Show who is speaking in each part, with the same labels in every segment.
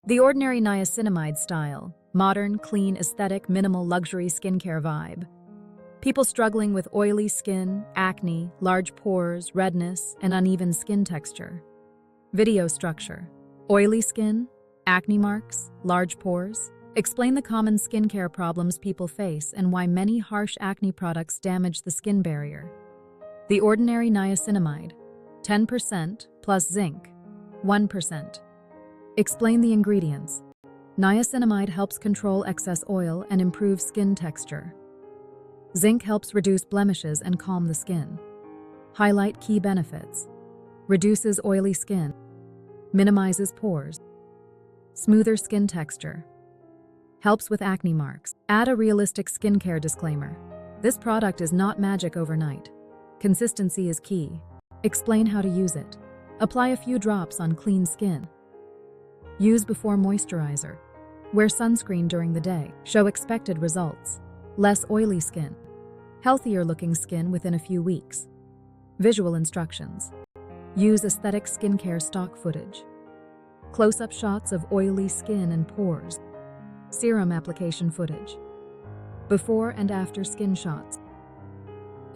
Speaker 1: The Ordinary Niacinamide style, modern, clean, aesthetic, minimal luxury skincare vibe. People struggling with oily skin, acne, large pores, redness, and uneven skin texture. Video structure. Oily skin, acne marks, large pores. Explain the common skincare problems people face and why many harsh acne products damage the skin barrier. The Ordinary Niacinamide, 10% plus zinc, 1%. Explain the ingredients. Niacinamide helps control excess oil and improve skin texture. Zinc helps reduce blemishes and calm the skin. Highlight key benefits. Reduces oily skin. Minimizes pores. Smoother skin texture. Helps with acne marks. Add a realistic skincare disclaimer. This product is not magic overnight. Consistency is key. Explain how to use it. Apply a few drops on clean skin. Use before moisturizer. Wear sunscreen during the day. Show expected results. Less oily skin. Healthier looking skin within a few weeks. Visual instructions. Use aesthetic skincare stock footage. Close-up shots of oily skin and pores. Serum application footage. Before and after skin shots.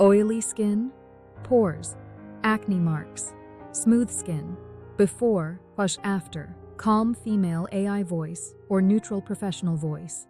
Speaker 1: Oily skin, pores, acne marks, smooth skin. Before, wash after. Calm female AI voice or neutral professional voice.